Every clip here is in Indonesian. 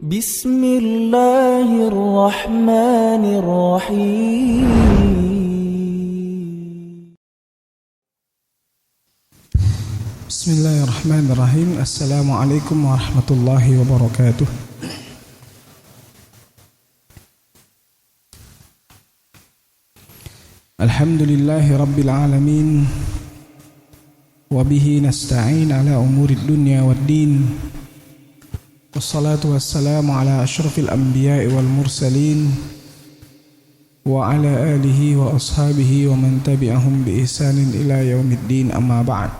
بسم الله الرحمن الرحيم بسم الله الرحمن الرحيم. السلام عليكم ورحمة الله وبركاته. الحمد لله رب العالمين وبه نستعين على أمور الدنيا والدين والصلاة والسلام على أشرف الأنبياء والمرسلين وعلى آله وأصحابه ومن تبعهم بإحسان إلى يوم الدين. أما بعد،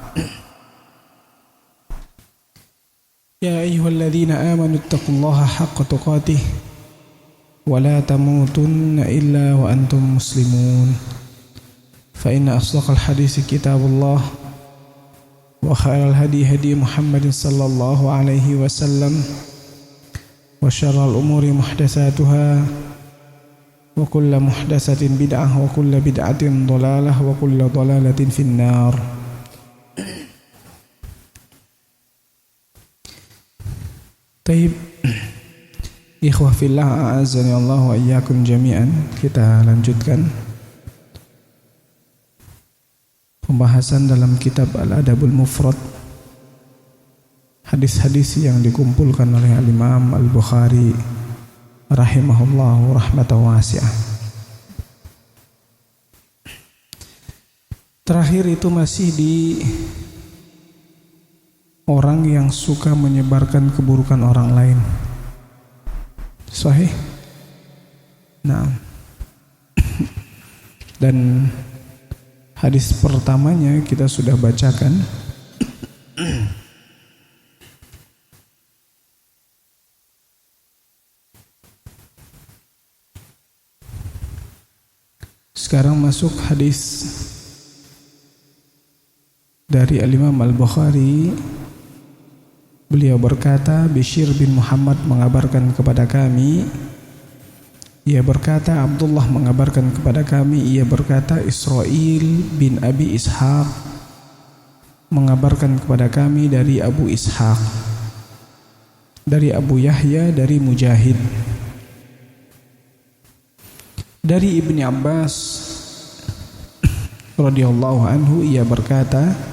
يا أيها الذين آمنوا اتقوا الله حق تقاته ولا تموتن إلا وأنتم مسلمون، فإن أصدق الحديث كتاب الله وخير الهدي هدي محمد صلى الله عليه وسلم وشر الأمور محدثاتها وكل محدثة بدعة وكل بدعة ضلالة وكل ضلالة في النار. Taib, ikhwah fillah, a'azzani Allah wa iyyakum jami'an. Kita lanjutkan pembahasan dalam kitab Al-Adabul Mufrad, hadis-hadis yang dikumpulkan oleh Al-Imam Al-Bukhari rahimahullahu rahmatan wasi'ah. Terakhir itu masih di orang yang suka menyebarkan keburukan orang lain. Sahih? Nah, dan hadis pertamanya kita sudah bacakan. Sekarang masuk hadis dari Al-Imam Al-Bukhari. Beliau berkata, Bishr bin Muhammad mengabarkan kepada kami. Ia berkata, Abdullah mengabarkan kepada kami. Ia berkata, Israil bin Abi Ishaq mengabarkan kepada kami dari Abu Ishaq, dari Abu Yahya, dari Mujahid, dari Ibni Abbas radhiyallahu anhu. Ia berkata,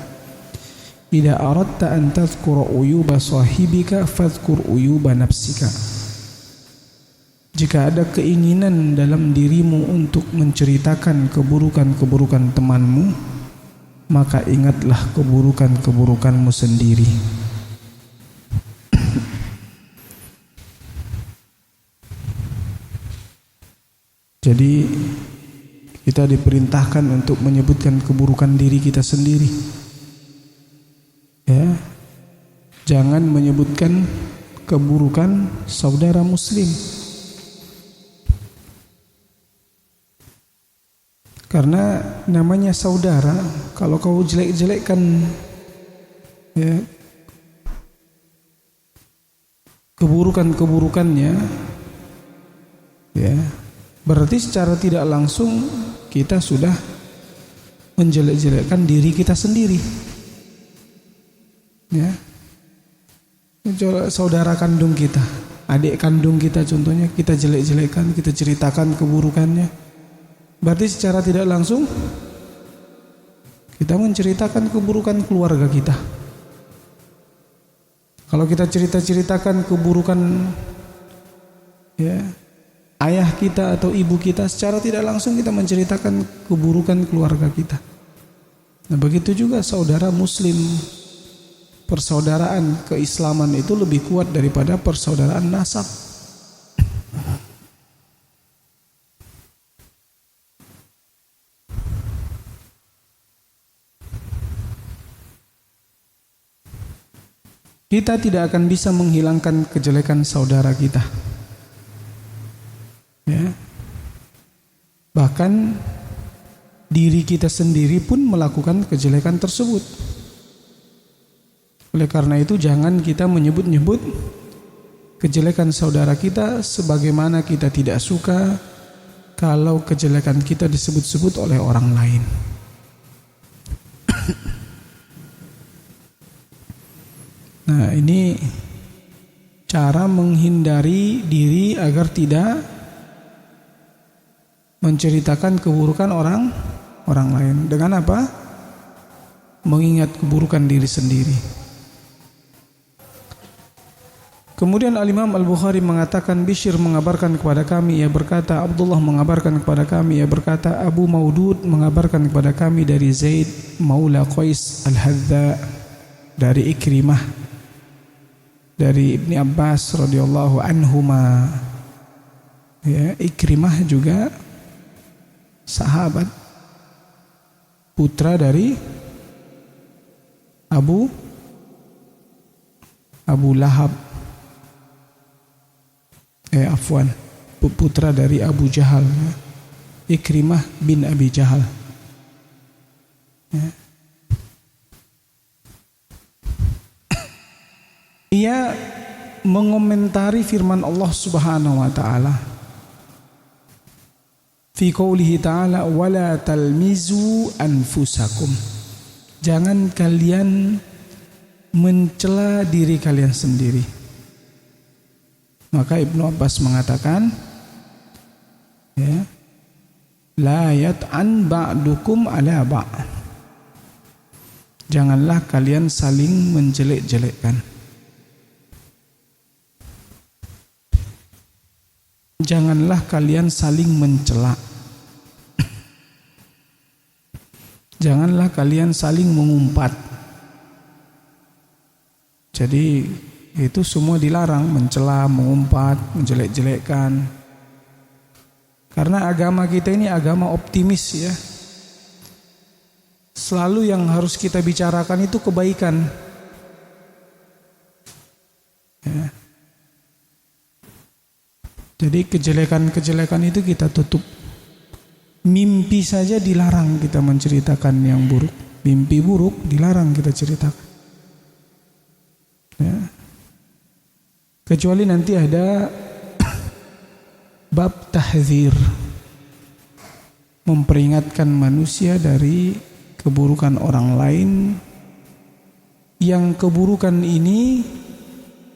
Idza aradta an tadhkura uyuba sahibika fadhkur uyuba nafsika. Jika ada keinginan dalam dirimu untuk menceritakan keburukan-keburukan temanmu, maka ingatlah keburukan-keburukanmu sendiri. Jadi kita diperintahkan untuk menyebutkan keburukan diri kita sendiri. Ya, jangan menyebutkan keburukan saudara muslim, karena namanya saudara. Kalau kau jelek-jelekkan ya, keburukan-keburukannya, ya, berarti secara tidak langsung kita sudah menjelek-jelekkan diri kita sendiri. Ya, saudara kandung kita, adik kandung kita contohnya, kita jelek-jelekan, kita ceritakan keburukannya. Berarti secara tidak langsung kita menceritakan keburukan keluarga kita. Kalau kita ceritakan keburukan ya, ayah kita atau ibu kita, secara tidak langsung kita menceritakan keburukan keluarga kita. Nah, begitu juga saudara muslim. Persaudaraan keislaman itu lebih kuat daripada persaudaraan nasab. Kita tidak akan bisa menghilangkan kejelekan saudara kita. Ya. Bahkan diri kita sendiri pun melakukan kejelekan tersebut. Oleh karena itu jangan kita menyebut-nyebut kejelekan saudara kita, sebagaimana kita tidak suka kalau kejelekan kita disebut-sebut oleh orang lain. Nah, ini cara menghindari diri agar tidak menceritakan keburukan orang lain. Dengan apa? Mengingat keburukan diri sendiri. Kemudian Al-Imam Al-Bukhari mengatakan, Bishr mengabarkan kepada kami, ia berkata, Abdullah mengabarkan kepada kami, ia berkata, Abu Maudud mengabarkan kepada kami dari Zaid Maula Qais Al-Hadza, dari Ikrimah, dari Ibni Abbas radhiyallahu anhuma. Ya, Ikrimah juga sahabat, putra dari Abu Lahab, putra dari Abu Jahal, ya. Ikrimah bin Abi Jahal, ya. Ia mengomentari firman Allah Subhanahu wa taala fi qoulihi ta'ala wala talmizu anfusakum. Jangan kalian mencela diri kalian sendiri. Maka Ibnu Abbas mengatakan, ya, la yat'an ba'dukum ala ba'. Janganlah kalian saling menjelek-jelekkan. Janganlah kalian saling mencela. Janganlah kalian saling mengumpat. Jadi itu semua dilarang, mencela, mengumpat, menjelek-jelekkan. Karena agama kita ini agama optimis, ya. Selalu yang harus kita bicarakan itu kebaikan, ya. Jadi kejelekan-kejelekan itu kita tutup. Mimpi saja dilarang kita menceritakan yang buruk. Mimpi buruk dilarang kita ceritakan, ya. Kecuali nanti ada bab tahdzir, memperingatkan manusia dari keburukan orang lain, yang keburukan ini,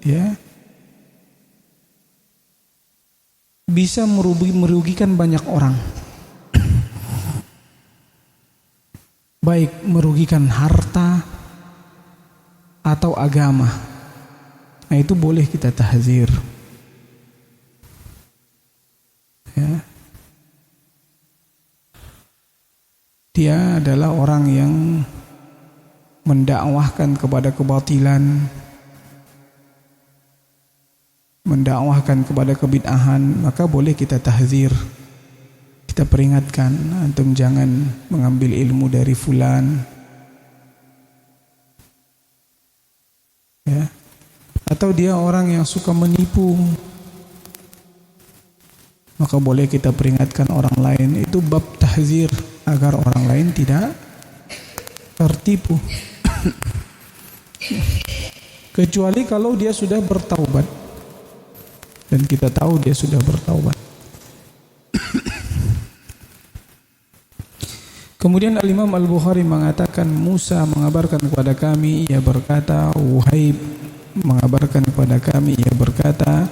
ya, bisa merugikan banyak orang. Baik merugikan harta atau agama. Nah, itu boleh kita tahdzir, ya. Dia adalah orang yang mendakwahkan kepada kebatilan, mendakwahkan kepada kebid'ahan, maka boleh kita tahdzir. Kita peringatkan, antum jangan mengambil ilmu dari fulan, ya. Atau dia orang yang suka menipu, maka boleh kita peringatkan orang lain. Itu bab tahdzir, agar orang lain tidak tertipu. Kecuali kalau dia sudah bertaubat, dan kita tahu dia sudah bertaubat. Kemudian Al-Imam Al-Bukhari mengatakan, Musa mengabarkan kepada kami, ia berkata, Wuhaib mengabarkan kepada kami, ia berkata,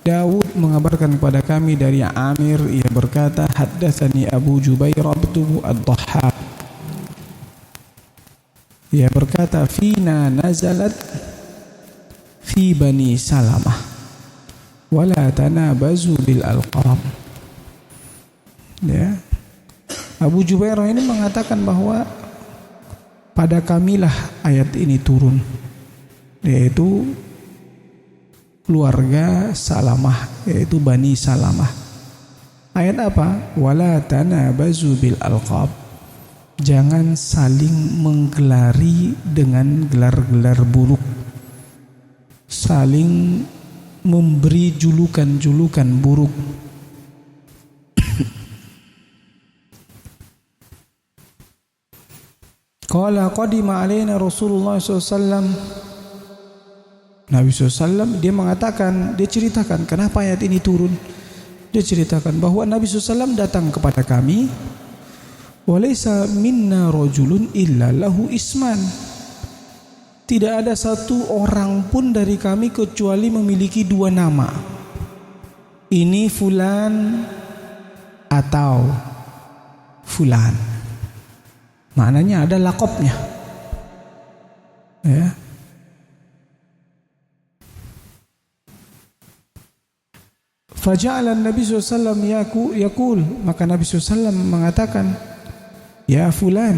Daud mengabarkan kepada kami dari Amir, ia berkata, Haddatsani Abu Jubair bin Ad-Dhahhak, ia berkata, Fina nazalat fi Bani Salamah wala tanabazu bil alqab. Ya, Abu Jubair ini mengatakan bahwa pada kamilah ayat ini turun, yaitu keluarga Salamah, yaitu Bani Salamah. Ayat apa? Wala tanabazu bil alqab. Jangan saling menggelari dengan gelar-gelar buruk, saling memberi julukan-julukan buruk. Qala qadima alaina Rasulullah SAW. Nabi SAW dia mengatakan, dia ceritakan kenapa ayat ini turun. Dia ceritakan bahwa Nabi SAW datang kepada kami, walaysa minna rajulun illa lahu isman. tidak ada satu orang pun dari kami kecuali memiliki dua nama. Ini fulan atau fulan. Maknanya ada lakopnya. Ya. Faja'ala Nabi SAW yaqul, maka Nabi SAW mengatakan, ya fulan.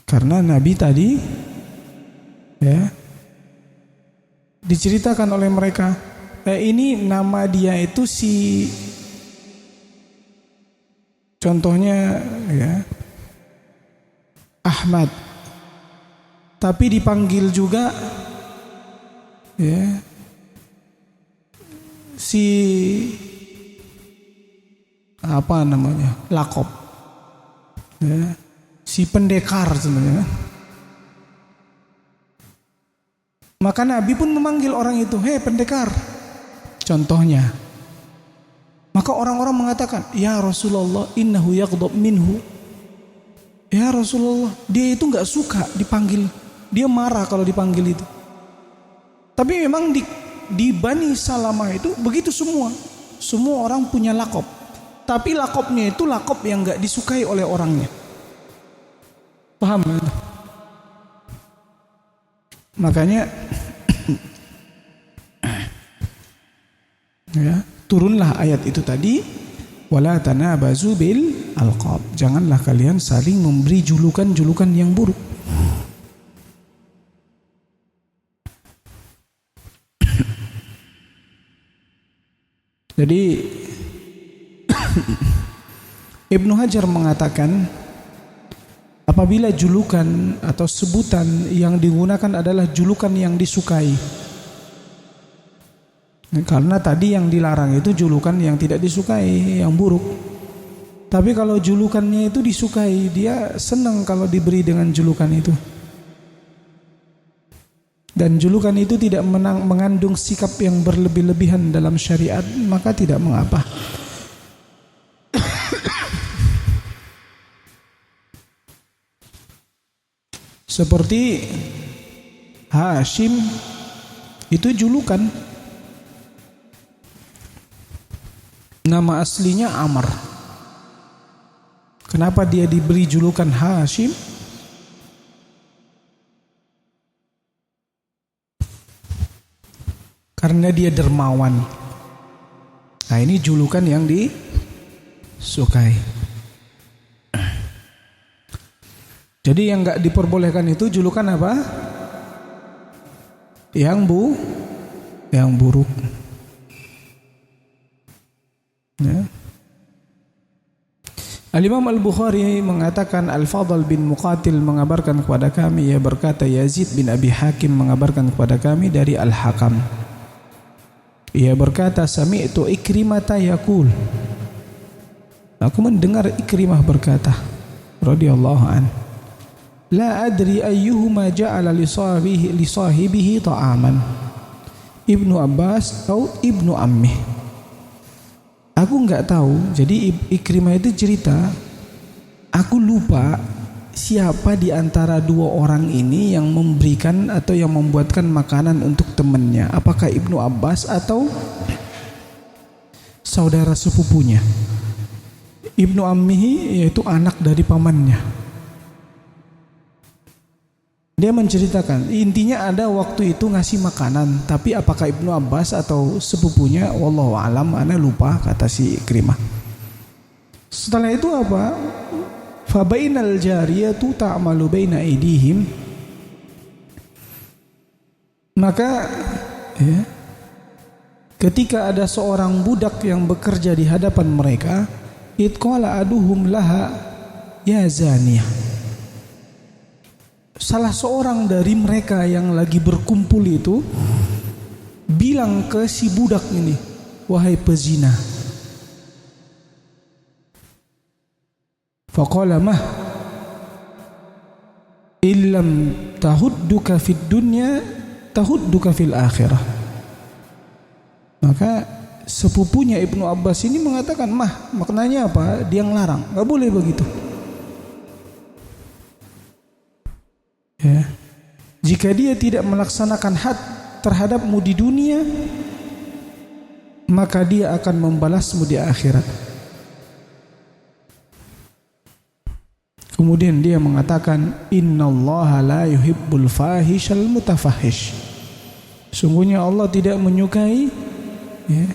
Karena Nabi tadi ya diceritakan oleh mereka, ini nama dia itu si, contohnya ya Ahmad, tapi dipanggil juga ya si apa namanya, lakop ya, si pendekar sebenarnya. Maka Nabi pun memanggil orang itu, hei pendekar, contohnya. Maka orang-orang mengatakan, ya Rasulullah, innahu yaghdab minhu. Ya Rasulullah, dia itu gak suka dipanggil, dia marah kalau dipanggil itu. Tapi memang di Bani Salamah itu begitu semua orang punya lakop. Tapi lakopnya itu lakop yang gak disukai oleh orangnya. Paham? Makanya ya, turunlah ayat itu tadi, wala tanabazu bil alqab. Janganlah kalian saling memberi julukan-julukan yang buruk. Jadi Ibnu Hajar mengatakan, apabila julukan atau sebutan yang digunakan adalah julukan yang disukai. Karena tadi yang dilarang itu julukan yang tidak disukai, yang buruk. Tapi kalau julukannya itu disukai, dia senang kalau diberi dengan julukan itu. Dan julukan itu tidak mengandung sikap yang berlebih-lebihan dalam syariat, maka tidak mengapa. Seperti Hashim itu julukan, nama aslinya Amr. Kenapa dia diberi julukan Hashim? Karena dia dermawan. Nah, ini julukan yang disukai. Jadi yang enggak diperbolehkan itu julukan apa? Yang buruk. Ya. Al-Imam Al-Bukhari mengatakan, Al-Fadl bin Muqatil mengabarkan kepada kami, ia berkata, Yazid bin Abi Hakim mengabarkan kepada kami dari Al-Hakam. Ia berkata, sami'tu Ikrimata yaqul. Aku mendengar Ikrimah berkata, radhiyallahu an, la adri ayyuhuma ja'ala li sahibihi ta'aman, Ibnu Abbas atau Ibnu Ammih. Aku enggak tahu. Jadi Ikrimah itu cerita, aku lupa siapa di antara dua orang ini yang memberikan atau yang membuatkan makanan untuk temannya. Apakah Ibnu Abbas atau saudara sepupunya? Ibnu Ammihi yaitu anak dari pamannya. Dia menceritakan, intinya ada waktu itu ngasih makanan, tapi apakah Ibnu Abbas atau sepupunya, wallahu alam, ana lupa, kata si Ikrimah. Setelah itu apa? Fa bainal jariyatu ta'malu baina aydihim. Maka ya, ketika ada seorang budak yang bekerja di hadapan mereka, itqala aduhum laha ya zaniyah. Salah seorang dari mereka yang lagi berkumpul itu bilang ke si budak ini, wahai pezina. Faqala mah illam tahudduka fid dunya tahudduka fil akhirah. Maka sepupunya Ibnu Abbas ini mengatakan, mah maknanya apa? Dia ngelarang, enggak boleh begitu. Ya. Jika dia tidak melaksanakan had terhadapmu di dunia, maka dia akan membalasmu di akhirat. Kemudian dia mengatakan, innallaha la yuhibbul fahishal mutafahish. Sungguhnya Allah tidak menyukai, ya.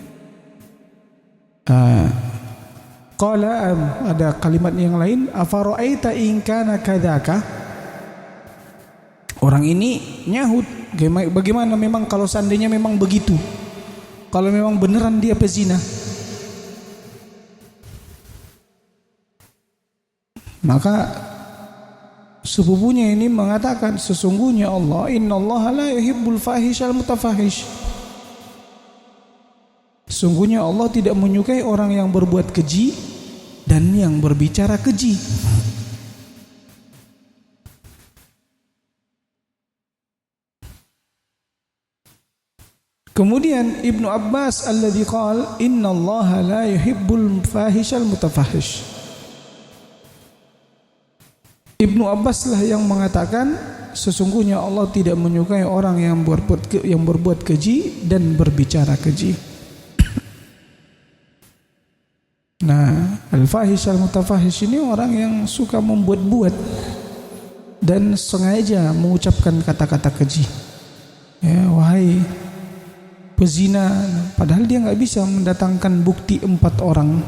Qala, ada kalimat yang lain, afara'aita in kana kadzaka. Orang ini nyahut, bagaimana memang kalau seandainya memang begitu, kalau memang beneran dia pezina. Maka sepupunya ini mengatakan, sesungguhnya Allah, innallaha la yuhibbul fahishal mutafahish. Sesungguhnya Allah tidak menyukai orang yang berbuat keji dan yang berbicara keji. Kemudian Ibnu Abbas alladhi qala innallaha la yuhibbul fahishal mutafahish. Ibnu Abbas lah yang mengatakan, sesungguhnya Allah tidak menyukai orang yang berbuat keji dan berbicara keji. Nah, al-fahish al-mutafahish ini orang yang suka membuat-buat dan sengaja mengucapkan kata-kata keji. Ya, wahai pezina, padahal dia nggak bisa mendatangkan bukti 4 orang.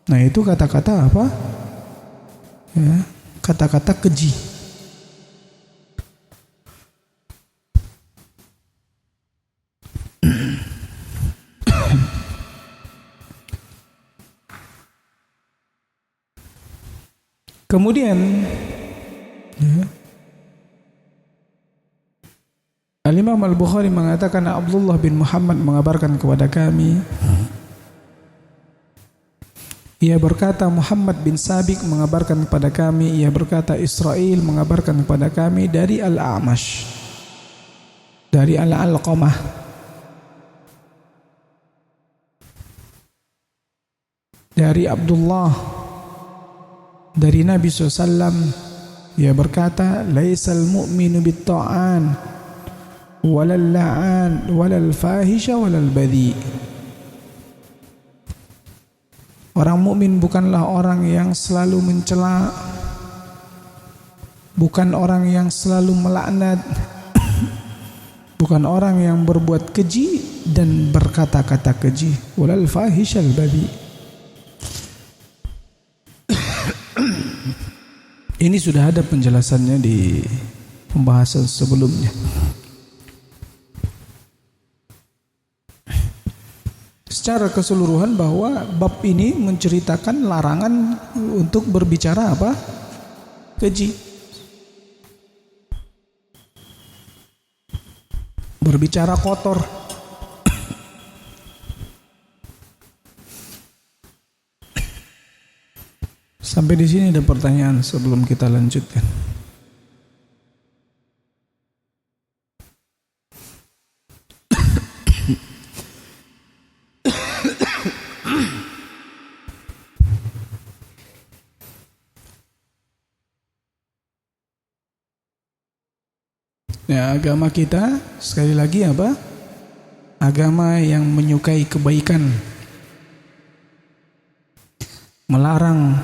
Nah, itu kata-kata apa? Ya, kata-kata keji. Kemudian, ya, Al-Imam Al-Bukhari mengatakan, Abdullah bin Muhammad mengabarkan kepada kami, ia berkata, Muhammad bin Sabiq mengabarkan kepada kami, ia berkata, Israel mengabarkan kepada kami dari Al-A'mash, dari Al-Alqamah, dari Abdullah, dari Nabi SAW, ia berkata, laisal mu'minu bit-ta'an walal la'an walal fahisha walal badhi. Orang mukmin bukanlah orang yang selalu mencela, bukan orang yang selalu melaknat, bukan orang yang berbuat keji dan berkata-kata keji. Walal fahishal badhi. Ini sudah ada penjelasannya di pembahasan sebelumnya. Secara keseluruhan bahwa bab ini menceritakan larangan untuk berbicara apa? Keji. Berbicara kotor. Sampai di sini ada pertanyaan sebelum kita lanjutkan. Ya, agama kita sekali lagi apa? Agama yang menyukai kebaikan, melarang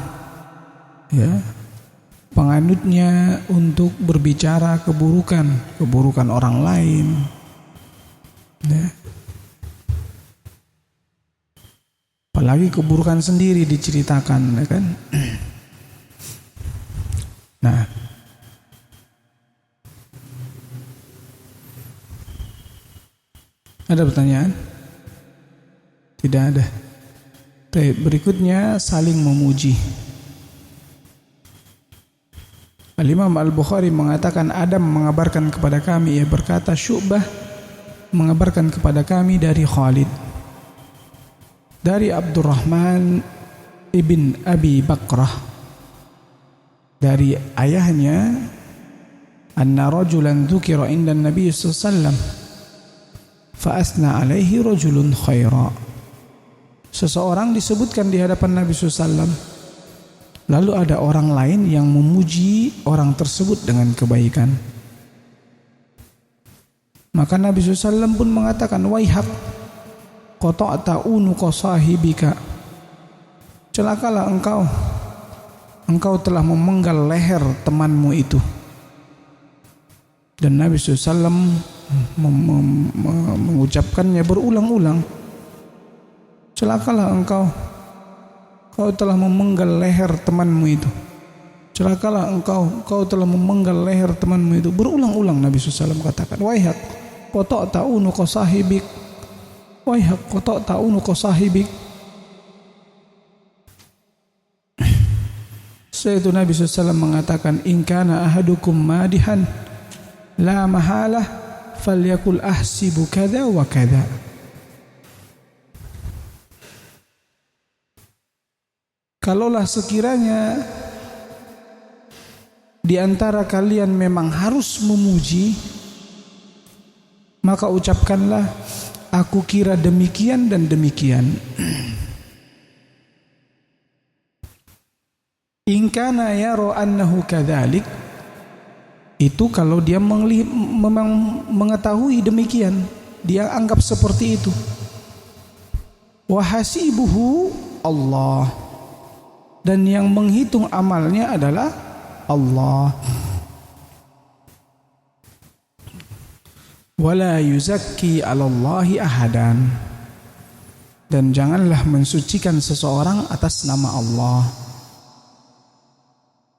ya penganutnya untuk berbicara keburukan orang lain. Ya. Apalagi keburukan sendiri diceritakan, ya kan? Nah, ada pertanyaan? Tidak ada. Berikutnya saling memuji. Al-Imam Al-Bukhari mengatakan, Adam mengabarkan kepada kami, ia berkata, Syu'bah mengabarkan kepada kami dari Khalid, dari Abdurrahman ibn Abi Bakrah, dari ayahnya, anna rajulan dzukira inda Nabi sallallahu alaihi wasallam fa asna alaihi rajulun khaira. Seseorang disebutkan di hadapan Nabi sallallahu alaihi wasallam, Lalu ada orang lain yang memuji orang tersebut dengan kebaikan. Maka Nabi SAW pun mengatakan, waihak qata'ta unuqa sahibika, celakalah engkau telah memenggal leher temanmu itu. Dan Nabi SAW mengucapkannya berulang-ulang, celakalah engkau telah memenggal leher temanmu itu. Celakalah engkau telah memenggal leher temanmu itu. Berulang-ulang Nabi SAW katakan, waihak qata'ta unuqa sahibik, waihak qata'ta unuqa sahibik. Setelah itu Nabi SAW mengatakan, in kana ahadukum madihan la mahalah falyakul ahsibu kada wa kada. Kalaulah sekiranya di antara kalian memang harus memuji, maka ucapkanlah, aku kira demikian dan demikian. In kana yara annahu kadzalik, itu kalau dia memang mengetahui demikian, dia anggap seperti itu. Wa hasibuhu Allah, dan yang menghitung amalnya adalah Allah. Wala yuzakki 'alallahi ahadan, dan janganlah mensucikan seseorang atas nama Allah.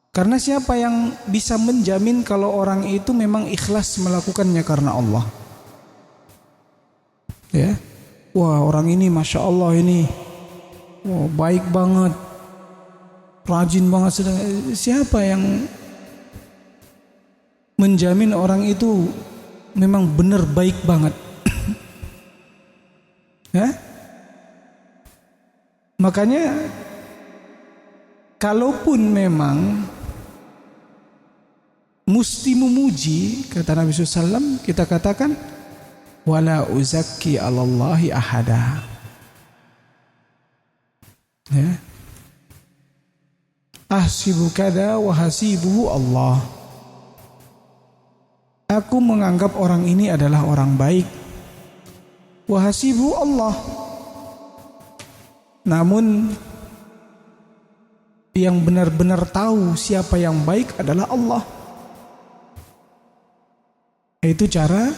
Karena siapa yang bisa menjamin kalau orang itu memang ikhlas melakukannya karena Allah? Ya, wah orang ini masya Allah ini, wah baik banget, rajin banget. Siapa yang menjamin orang itu memang benar baik banget? Ya? Makanya kalaupun memang mesti memuji, kata Nabi SAW, kita katakan wala uzakki 'alallahi ahada. Ya. Ahsibu kada wa hasibuhu Allah. Aku menganggap orang ini adalah orang baik. Wa hasibuhu Allah. Namun yang benar-benar tahu siapa yang baik adalah Allah. Itu cara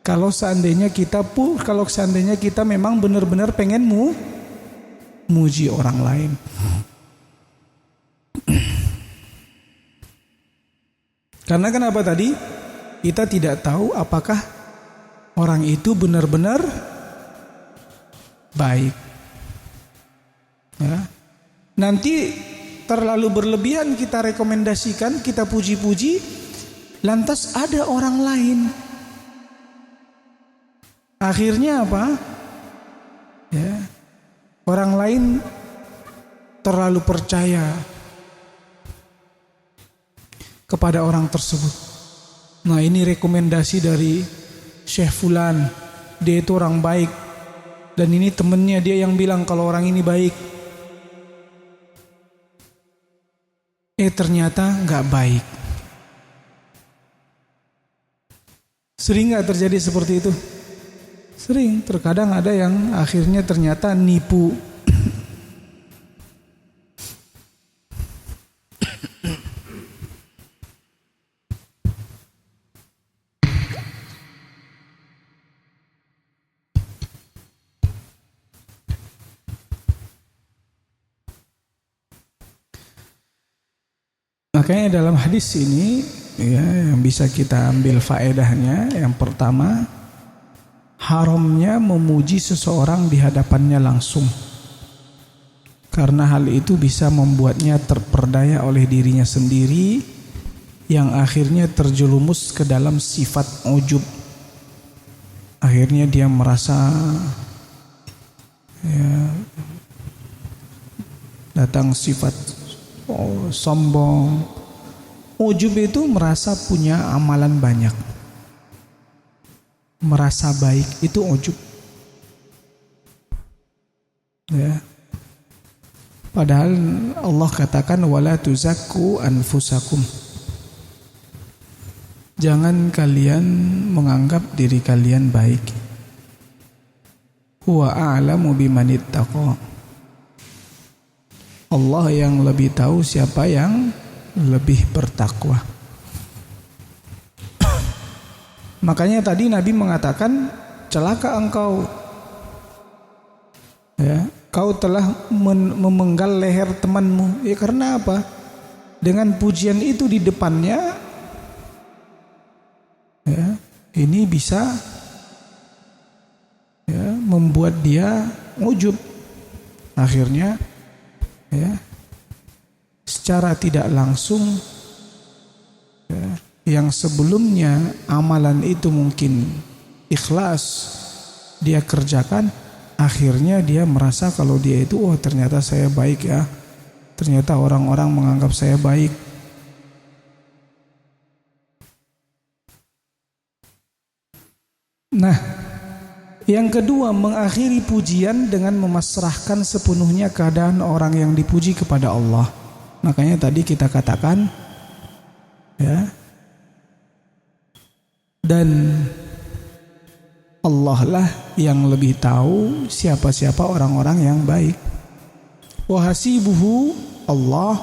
kalau seandainya kita memang benar-benar pengen muji orang lain. Karena kenapa tadi? Kita tidak tahu apakah orang itu benar-benar baik. Ya. Nanti terlalu berlebihan kita rekomendasikan, kita puji-puji, lantas ada orang lain. Akhirnya apa? Ya, orang lain terlalu percaya kepada orang tersebut. Nah, ini rekomendasi dari Syekh Fulan, dia itu orang baik, dan ini temennya dia yang bilang kalau orang ini baik. Ternyata nggak baik. Sering nggak terjadi seperti itu? Sering. Terkadang ada yang akhirnya ternyata nipu. Makanya dalam hadis ini ya, yang bisa kita ambil faedahnya, yang pertama, haramnya memuji seseorang di hadapannya langsung, karena hal itu bisa membuatnya terperdaya oleh dirinya sendiri, yang akhirnya terjerumus ke dalam sifat ujub. Akhirnya dia merasa ya, datang sifat sombong. Ujub itu merasa punya amalan banyak, merasa baik, itu ujub. Ya. Padahal Allah katakan wala tuzakku anfusakum. Jangan kalian menganggap diri kalian baik. Huwa a'lamu bimanittaqa. Allah yang lebih tahu siapa yang lebih bertakwa. Makanya tadi Nabi mengatakan, celaka engkau, ya, kau telah memenggal leher temanmu. Ya karena apa? Dengan pujian itu di depannya, ya, ini bisa, ya, membuat dia ujub. Akhirnya, ya, secara tidak langsung, ya, yang sebelumnya amalan itu mungkin ikhlas dia kerjakan, akhirnya dia merasa kalau dia itu, oh ternyata saya baik ya, ternyata orang-orang menganggap saya baik. Nah, yang kedua, mengakhiri pujian dengan memasrahkan sepenuhnya keadaan orang yang dipuji kepada Allah. Makanya tadi kita katakan, ya, dan Allah lah yang lebih tahu siapa-siapa orang-orang yang baik. Wa hasibuhu Allah,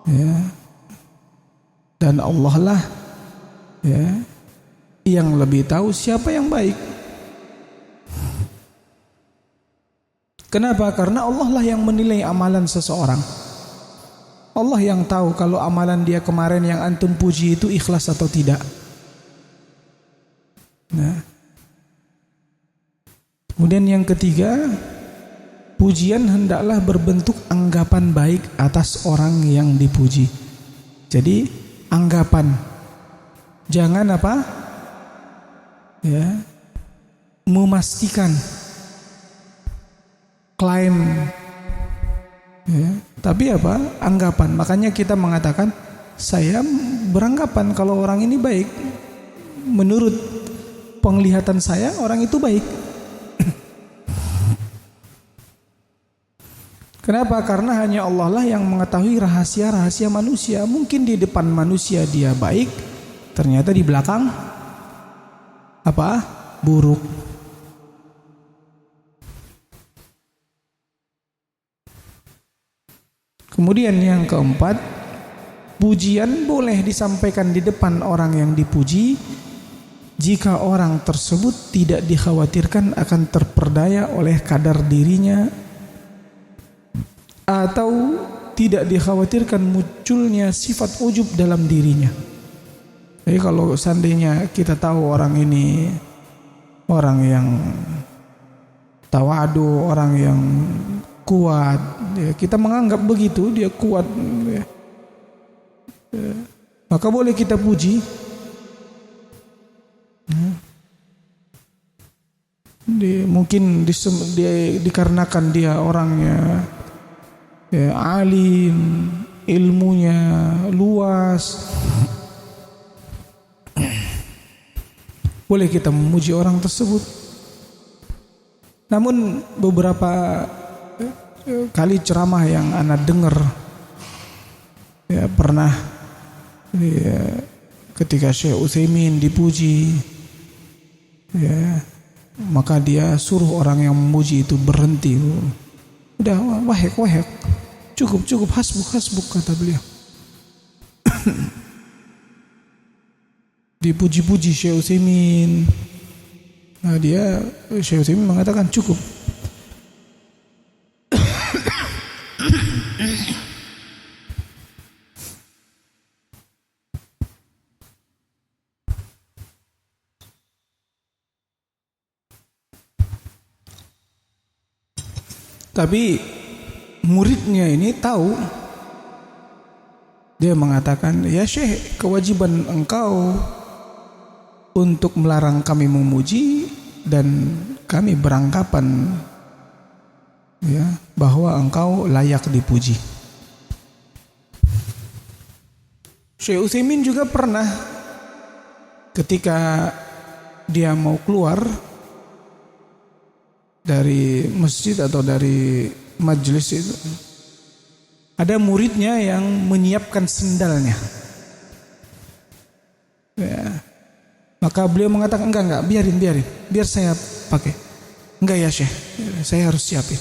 ya, dan Allah lah, ya, yang lebih tahu siapa yang baik. Kenapa? Karena Allah lah yang menilai amalan seseorang. Allah yang tahu kalau amalan dia kemarin yang antum puji itu ikhlas atau tidak. Nah, kemudian yang ketiga, pujian hendaklah berbentuk anggapan baik atas orang yang dipuji. Jadi anggapan, jangan apa? Ya, memastikan, klaim, ya, tapi apa? Anggapan. Makanya kita mengatakan, saya beranggapan kalau orang ini baik. Menurut penglihatan saya orang itu baik. Kenapa? Karena hanya Allah lah yang mengetahui rahasia-rahasia manusia. Mungkin di depan manusia dia baik, ternyata di belakang apa? Buruk. Kemudian yang keempat, pujian boleh disampaikan di depan orang yang dipuji jika orang tersebut tidak dikhawatirkan akan terperdaya oleh kadar dirinya atau tidak dikhawatirkan munculnya sifat ujub dalam dirinya. Jadi kalau seandainya kita tahu orang ini orang yang tawadu, orang yang kuat, ya, kita menganggap begitu dia kuat, ya, maka boleh kita puji. Mungkin dikarenakan dia orangnya, ya, alim, ilmunya luas, boleh kita memuji orang tersebut. Namun beberapa kali ceramah yang ana dengar, ya, pernah, ya, ketika Syekh Utsaimin dipuji, ya, maka dia suruh orang yang memuji itu berhenti. Udah, wahek, cukup, hasbuk, kata beliau. Dipuji-puji Syekh Utsaimin. Nah, Syekh Utsaimin mengatakan cukup. Tapi muridnya ini tahu. Dia mengatakan, ya Syekh, kewajiban engkau untuk melarang kami memuji, dan kami beranggapan, ya, bahwa engkau layak dipuji. Syekh Utsaimin juga pernah ketika dia mau keluar dari masjid atau dari majelis itu, Ada muridnya yang menyiapkan sendalnya. Ya. Maka beliau mengatakan, enggak, biarin, biar saya pakai. Enggak ya Syekh, saya harus siapin.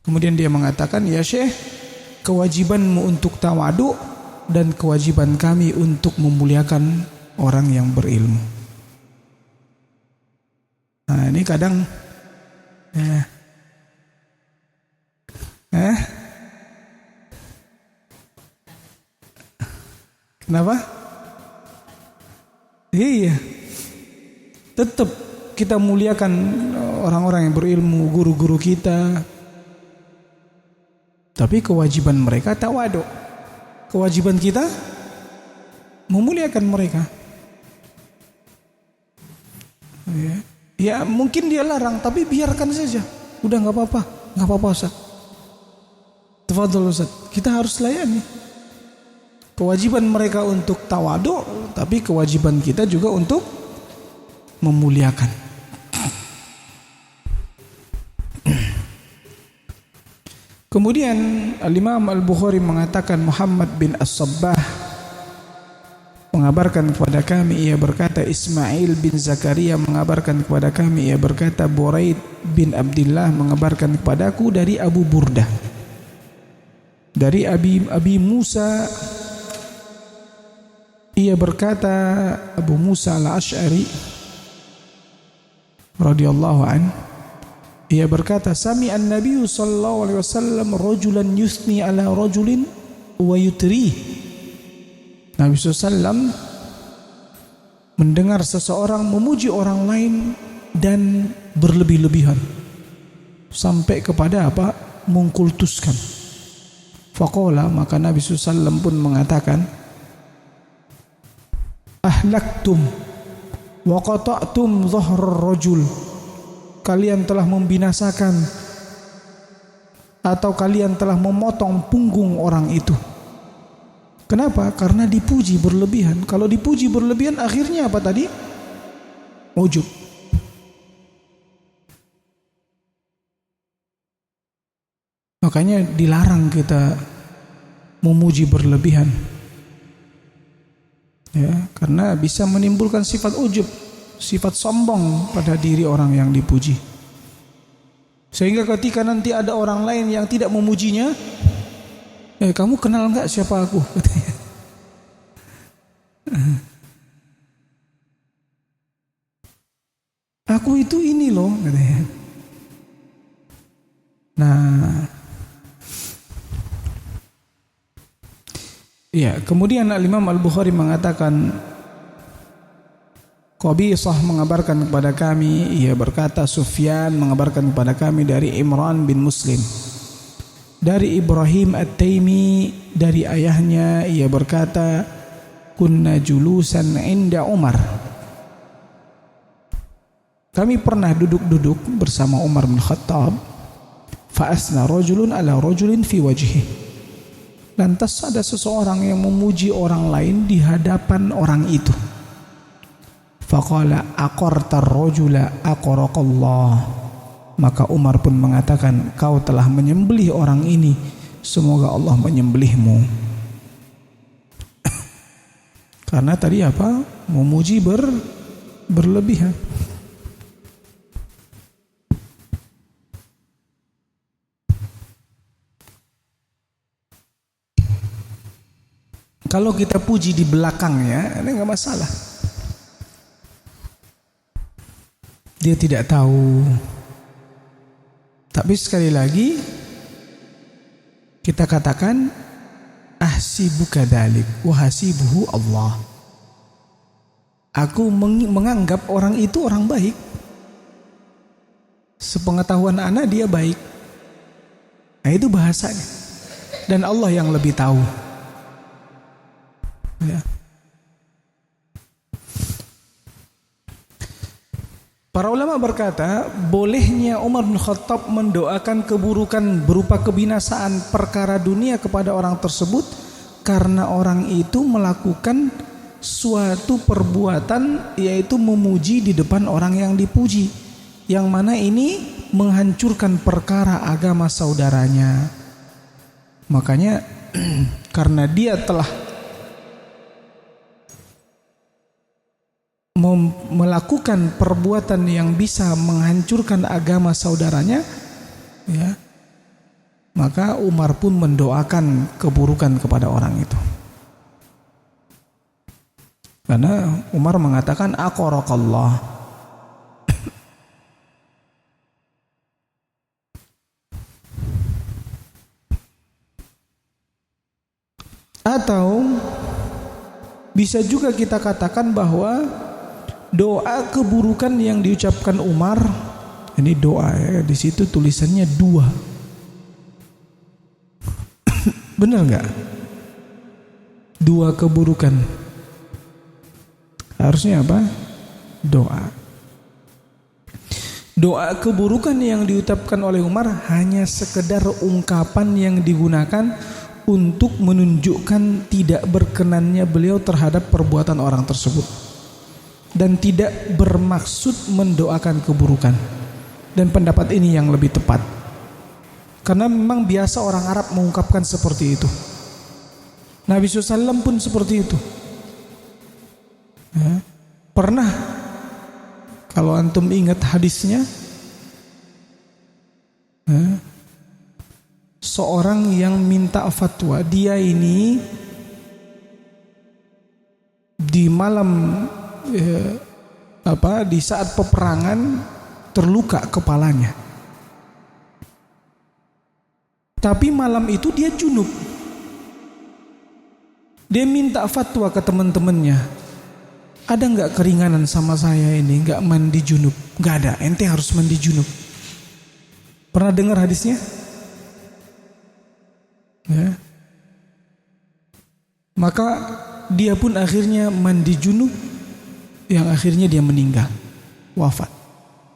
Kemudian dia mengatakan, ya Syekh, kewajibanmu untuk tawadu dan kewajiban kami untuk memuliakan orang yang berilmu. Nah ini kadang kenapa? Iya, tetap kita muliakan orang-orang yang berilmu, guru-guru kita. Tapi kewajiban mereka tawadu. Kewajiban kita memuliakan mereka. Ya mungkin dia larang, tapi biarkan saja. Udah nggak apa-apa Ustaz. Tafadhol Ustaz, kita harus layani. Kewajiban mereka untuk tawadu, tapi kewajiban kita juga untuk memuliakan. Kemudian Al-Imam Al-Bukhari mengatakan, Muhammad bin As-Sabbah mengabarkan kepada kami, ia berkata, Ismail bin Zakaria mengabarkan kepada kami, ia berkata, Buraid bin Abdullah mengabarkan kepadaku dari Abu Burdah, dari Abi Musa, ia berkata, Abu Musa Al-Ash'ari radhiyallahu anhu, ia berkata, Sami'an Nabi sallallahu alaihi wasallam rajulan yusni ala rajulin wa yutri. Nabi SAW mendengar seseorang memuji orang lain dan berlebih-lebihan sampai kepada apa? Mengkultuskan. Faqala, maka Nabi SAW pun mengatakan, ahlaktum wa qata'tum dhahrar rajul. Kalian telah membinasakan atau kalian telah memotong punggung orang itu. Kenapa? Karena dipuji berlebihan. Kalau dipuji berlebihan akhirnya apa tadi? Ujub. Makanya dilarang kita memuji berlebihan. Ya, karena bisa menimbulkan sifat ujub, sifat sombong pada diri orang yang dipuji. Sehingga ketika nanti ada orang lain yang tidak memujinya, kamu kenal enggak siapa aku? Katanya. Aku itu ini loh, katanya. Nah, ya, kemudian Al-Imam Al-Bukhari mengatakan, Qabisah mengabarkan kepada kami, ia berkata, Sufyan mengabarkan kepada kami dari Imran bin Muslim, dari Ibrahim At-Taimi, dari ayahnya, ia berkata, kunna julusan inda Umar. Kami pernah duduk-duduk bersama Umar bin Khattab. Fa asna rajulun ala rajulin fi wajhi. Lantas ada seseorang yang memuji orang lain di hadapan orang itu. Faqala aqartar rajula aqraqallah. Maka Umar pun mengatakan, kau telah menyembelih orang ini, semoga Allah menyembelihmu. Karena tadi apa? Memuji berlebihan. Kalau kita puji di belakangnya, ini enggak masalah. Dia tidak tahu. Tapi sekali lagi kita katakan, ahsibuka dzalik wa hasibuhu Allah. Aku menganggap orang itu orang baik. Sepengetahuan anak dia baik. Nah itu bahasanya. Dan Allah yang lebih tahu. Ya. Para ulama berkata, bolehnya Umar bin Khattab mendoakan keburukan berupa kebinasaan perkara dunia kepada orang tersebut karena orang itu melakukan suatu perbuatan, yaitu memuji di depan orang yang dipuji, yang mana ini menghancurkan perkara agama saudaranya. Makanya karena dia telah melakukan perbuatan yang bisa menghancurkan agama saudaranya, ya, maka Umar pun mendoakan keburukan kepada orang itu. Karena Umar mengatakan aqarakallah. Atau bisa juga kita katakan bahwa doa keburukan yang diucapkan Umar, ini doa ya, di situ tulisannya 2. Benar nggak? 2 keburukan. Harusnya apa? Doa. Doa keburukan yang diucapkan oleh Umar hanya sekedar ungkapan yang digunakan untuk menunjukkan tidak berkenannya beliau terhadap perbuatan orang tersebut, dan tidak bermaksud mendoakan keburukan. Dan pendapat ini yang lebih tepat, karena memang biasa orang Arab mengungkapkan seperti itu. Nabi SAW pun seperti itu, ya. Pernah, kalau antum ingat hadisnya, ya, seorang yang minta fatwa, dia ini di malam di saat peperangan terluka kepalanya. Tapi malam itu dia junub. Dia minta fatwa ke teman-temannya, ada nggak keringanan sama saya ini, nggak mandi junub? Nggak ada, ente harus mandi junub. Pernah dengar hadisnya? Ya. Maka dia pun akhirnya mandi junub, yang akhirnya dia meninggal, wafat.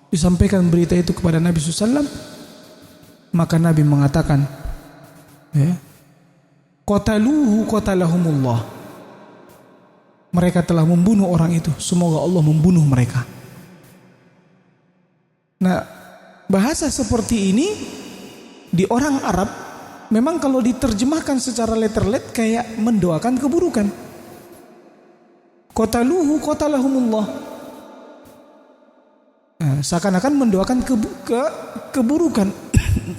Disampaikan berita itu kepada Nabi SAW, maka Nabi mengatakan, ya, qataluhu qatalahumullah, mereka telah membunuh orang itu, semoga Allah membunuh mereka. Nah, bahasa seperti ini di orang Arab memang kalau diterjemahkan secara letterlet kayak mendoakan keburukan. Qataluhu qatalahumullah. Nah, seakan-akan mendoakan keburukan.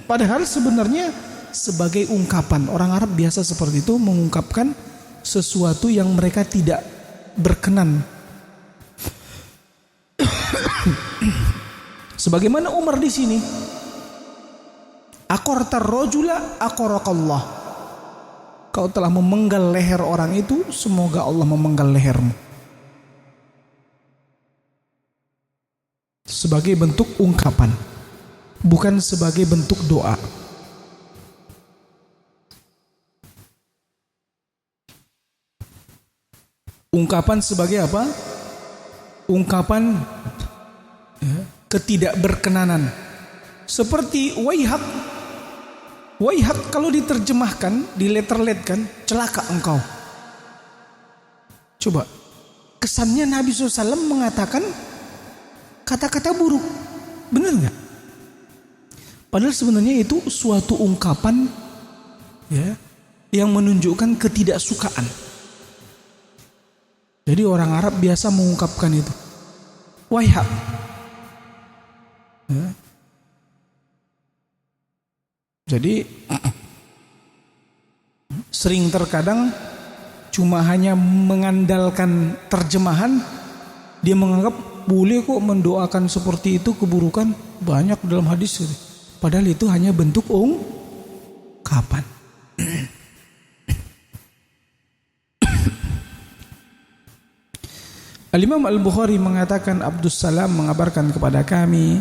Padahal sebenarnya sebagai ungkapan, orang Arab biasa seperti itu, mengungkapkan sesuatu yang mereka tidak berkenan. Sebagaimana Umar di sini, aqartar rajula aqarakallah. Kau telah memenggal leher orang itu, semoga Allah memenggal lehermu. Sebagai bentuk ungkapan, bukan sebagai bentuk doa. Ungkapan sebagai apa? Ungkapan, ya, ketidakberkenanan. Seperti waihak. Waihak kalau diterjemahkan, diletterletkan, celaka engkau. Coba, kesannya Nabi SAW mengatakan kata-kata buruk. Benar gak? Padahal sebenarnya itu suatu ungkapan, ya, yang menunjukkan ketidaksukaan. Jadi orang Arab biasa mengungkapkan itu, waihak, ya. Jadi sering terkadang cuma hanya mengandalkan terjemahan, dia menganggap boleh kok mendoakan seperti itu keburukan, banyak dalam hadis. Padahal itu hanya bentuk ungkapan. Al-Imam Al-Bukhari mengatakan, Abdus Salam mengabarkan kepada kami,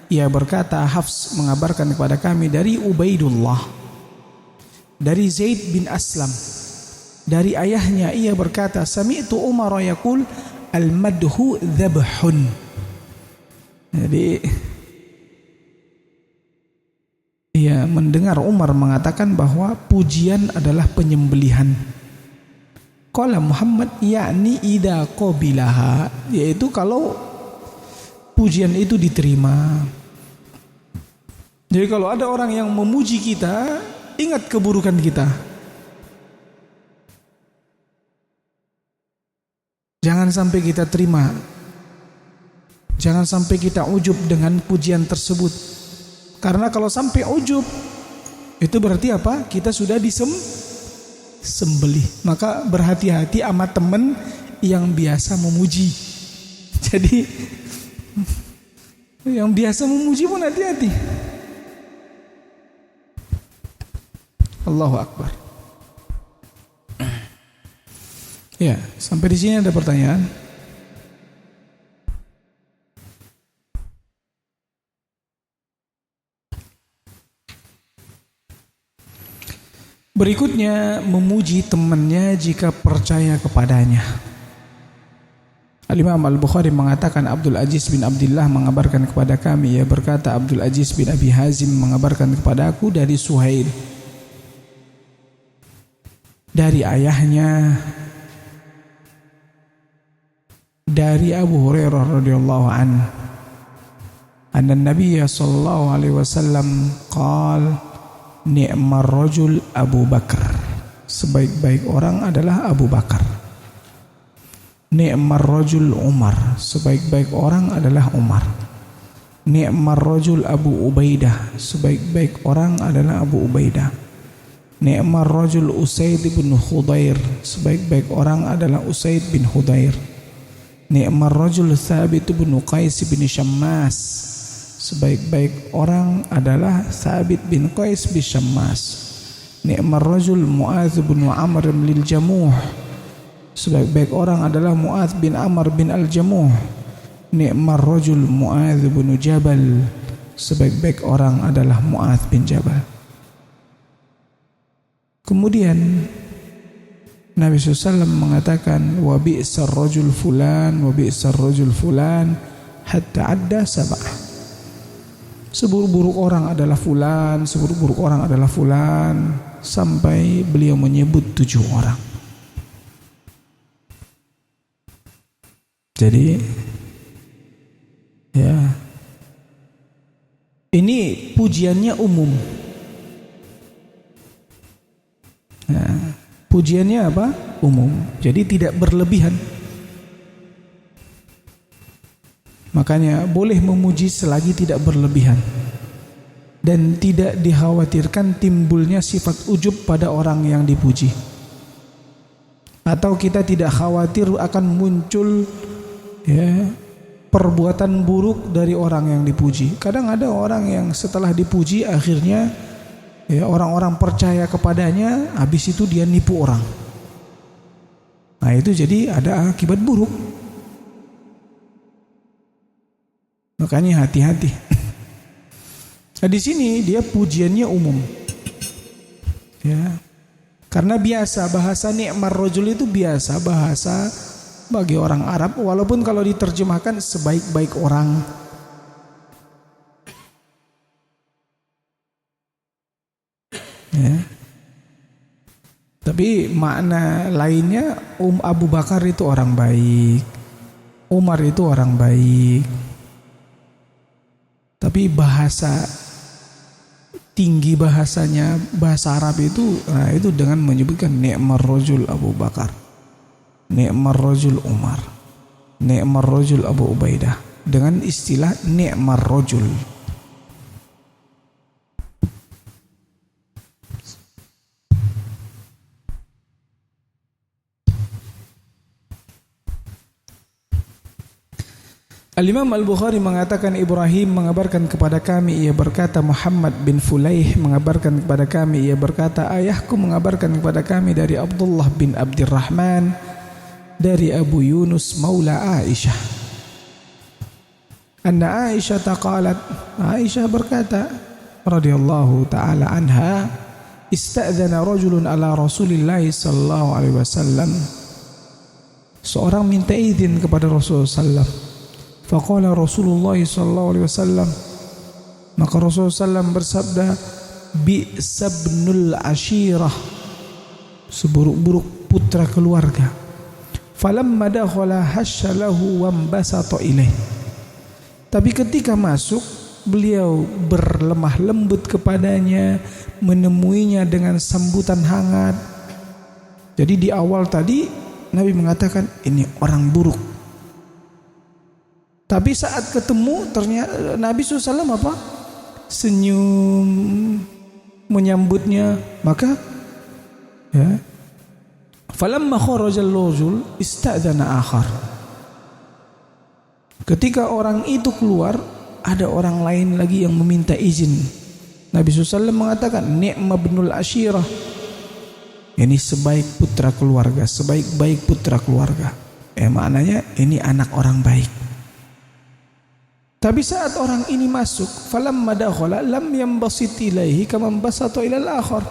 ia berkata, Hafs mengabarkan kepada kami dari Ubaidullah, dari Zaid bin Aslam, dari ayahnya, ia berkata, Sami'tu Umar yaqul al-madhu dhabhun. Jadi ia mendengar Umar mengatakan bahwa pujian adalah penyembelihan. Qala Muhammad yakni idza qabilaha, yaitu kalau pujian itu diterima. Jadi kalau ada orang yang memuji kita, ingat keburukan kita. Jangan sampai kita terima. Jangan sampai kita ujub dengan pujian tersebut. Karena kalau sampai ujub, itu berarti apa? Kita sudah disembelih. Maka berhati-hati sama teman yang biasa memuji. Jadi yang biasa memuji pun hati-hati. Allahu Akbar. Ya, sampai di sini ada pertanyaan. Berikutnya, memuji temannya jika percaya kepadanya. Al-Imam Al-Bukhari mengatakan Abdul Aziz bin Abdullah mengabarkan kepada kami, ia berkata Abdul Aziz bin Abi Hazim mengabarkan kepada aku dari Suhail, dari ayahnya, dari Abu Hurairah radhiyallahu anhu, anna Nabi sallallahu alaihi wasallam qala ni'mar rajul Abu Bakar, sebaik-baik orang adalah Abu Bakar. Ni'mar rajul Umar, sebaik-baik orang adalah Umar. Ni'mar rajul Abu Ubaidah, sebaik-baik orang adalah Abu Ubaidah. Ni'mar rajul Usaid bin Khudair, sebaik-baik orang adalah Usaid bin Khudair. Ni'mar rajul Thabit bin Qais bin Syammas, sebaik-baik orang adalah Thabit bin Qais bin Syammas. Ni'mar rajul Mu'adz bin Amr bin Al-Jamuh, sebaik-baik orang adalah Mu'adz bin Amr bin Al-Jamuh. Ni'mar rajul Mu'adz bin Jabal, sebaik-baik orang adalah Mu'adz bin Jabal. Kemudian Nabi SAW mengatakan wa bi'sar rajul fulan wa bi'sar rajul fulan hatta adda sab'ah. Seburuk-buruk orang adalah fulan, seburuk-buruk orang adalah fulan, sampai beliau menyebut 7 orang. Jadi ya, ini pujiannya umum. Nah, pujiannya apa? Umum. Jadi tidak berlebihan. Makanya boleh memuji selagi tidak berlebihan dan tidak dikhawatirkan timbulnya sifat ujub pada orang yang dipuji. Atau kita tidak khawatir akan muncul ya perbuatan buruk dari orang yang dipuji. Kadang ada orang yang setelah dipuji akhirnya ya orang-orang percaya kepadanya, habis itu dia nipu orang. Nah itu jadi ada akibat buruk. Makanya hati-hati. Nah di sini dia pujiannya umum. Ya. Karena biasa bahasa ni'mar rajul itu biasa bahasa bagi orang Arab, walaupun kalau diterjemahkan sebaik-baik orang. Ya. Tapi makna lainnya Abu Bakar itu orang baik, Umar itu orang baik. Tapi bahasa tinggi bahasanya, bahasa Arab itu, nah itu dengan menyebutkan ni'mar rajul Abu Bakar, ni'mar rajul Umar, ni'mar rajul Abu Ubaidah, dengan istilah ni'mar rajul. Al-Imam Al-Bukhari mengatakan Ibrahim mengabarkan kepada kami, ia berkata Muhammad bin Fulaih mengabarkan kepada kami, ia berkata ayahku mengabarkan kepada kami dari Abdullah bin Abdurrahman dari Abu Yunus maula Aisyah. Anna Aisyah taqalat, Aisyah berkata radhiyallahu taala anha, ista'dzana rajulun ala Rasulillah sallallahu alaihi wasallam. Seorang minta izin kepada Rasulullah sallallahu. Faqala Rasulullah sallallahu alaihi wasallam, maka Rasulullah sallam bersabda, bi'sabnul ashirah, seburuk-buruk putra keluarga. Falamma dakhala hasyalahu wambasata ilaih. Tapi ketika masuk beliau berlemah lembut kepadanya, menemuinya dengan sambutan hangat. Jadi di awal tadi Nabi mengatakan ini orang buruk, tapi saat ketemu ternyata Nabi SAW apa? Senyum menyambutnya. Maka ya, falamma kharajal rajul ista'dana akhar. Ketika orang itu keluar, ada orang lain lagi yang meminta izin. Nabi SAW mengatakan ni'ma ibnul ashirah. Ini sebaik putra keluarga, sebaik-baik putra keluarga. Maknanya ini anak orang baik. Tapi saat orang ini masuk, falamma dakhala lam yambasit ilaihi kama basata ilal akhar.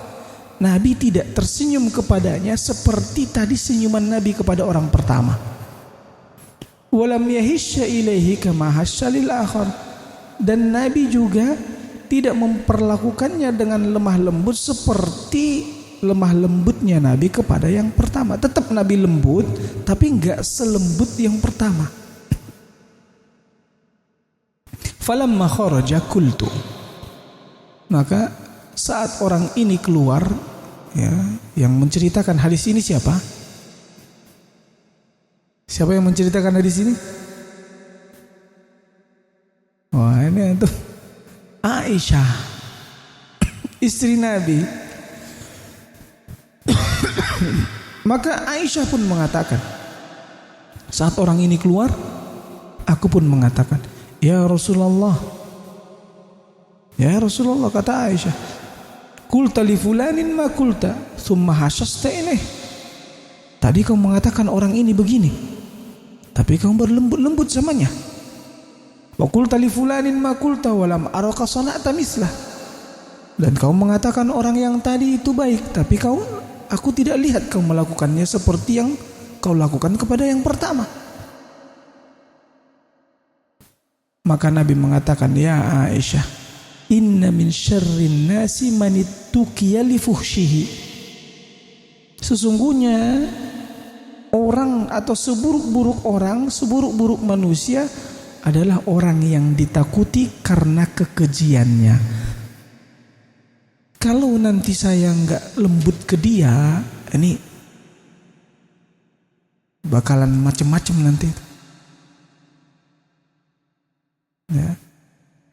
Nabi tidak tersenyum kepadanya seperti tadi senyuman Nabi kepada orang pertama. Walam yahisya ilaihi kama hasya lil akhar. Dan Nabi juga tidak memperlakukannya dengan lemah lembut seperti lemah lembutnya Nabi kepada yang pertama. Tetap Nabi lembut, tapi enggak selembut yang pertama. Falamma kharaja qultu. Maka saat orang ini keluar, ya, yang menceritakan hadis ini siapa? Siapa yang menceritakan hadis ini? Wah, ini itu Aisyah, istri Nabi. Maka Aisyah pun mengatakan, saat orang ini keluar, aku pun mengatakan, ya Rasulullah, ya Rasulullah, kata Aisyah, qulta li fulanin ma qulta thumma hasasta ilaih. Tadi kau mengatakan orang ini begini, tapi kau berlembut-lembut samanya. Wa qulta li fulanin ma qulta wa lam araka sana'ta mislah. Dan kau mengatakan orang yang tadi itu baik, tapi aku tidak lihat kau melakukannya seperti yang kau lakukan kepada yang pertama. Maka Nabi mengatakan, ya Aisyah, inna min syarrin nasi man ittuqiya li fuhsyihi. Sesungguhnya orang atau seburuk-buruk orang, seburuk-buruk manusia adalah orang yang ditakuti karena kekejiannya. Kalau nanti saya nggak lembut ke dia, ini bakalan macem-macem nanti. Ya.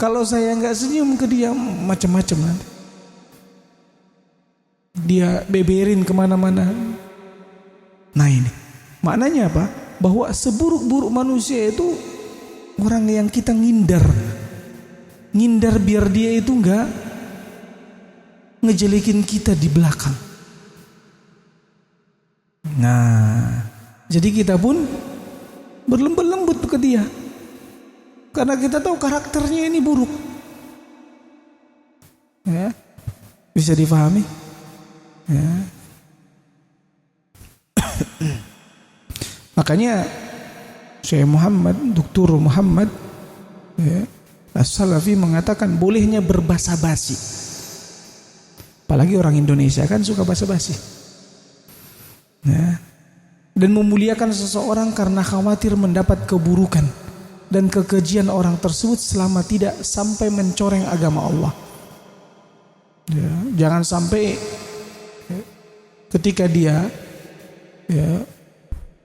Kalau saya nggak senyum ke dia, macem-macem nanti. Dia beberin kemana-mana. Nah ini maknanya apa? Bahwa seburuk-buruk manusia itu orang yang kita ngindar biar dia itu nggak ngejelekin kita di belakang. Nah, jadi kita pun berlembut-lembut ke dia, karena kita tahu karakternya ini buruk. Ya, bisa difahami? Ya. Makanya Syekh Muhammad, Dr. Muhammad, ya, As-Salafi mengatakan bolehnya berbasa-basi. Apalagi orang Indonesia kan suka basa-basi. Ya. Dan memuliakan seseorang karena khawatir mendapat keburukan dan kekejian orang tersebut selama tidak sampai mencoreng agama Allah. Ya. Jangan sampai ketika dia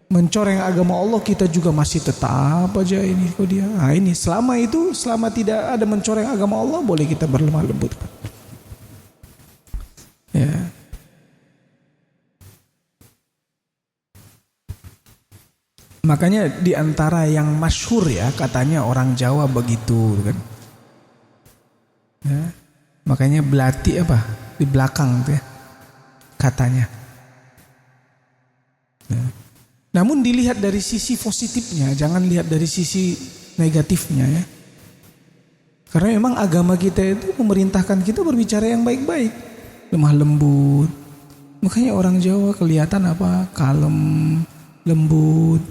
mencoreng agama Allah, kita juga masih tetap aja ini kok dia. Nah ini selama tidak ada mencoreng agama Allah, boleh kita berlemah lembut. Ya. Makanya di antara yang masyhur ya, katanya orang Jawa begitu kan. Ya. Makanya belati apa? Di belakang tuh ya. Katanya. Ya. Namun dilihat dari sisi positifnya, jangan lihat dari sisi negatifnya ya. Karena memang agama kita itu memerintahkan kita berbicara yang baik-baik, lemah lembut. Makanya orang Jawa kelihatan apa? Kalem, lembut.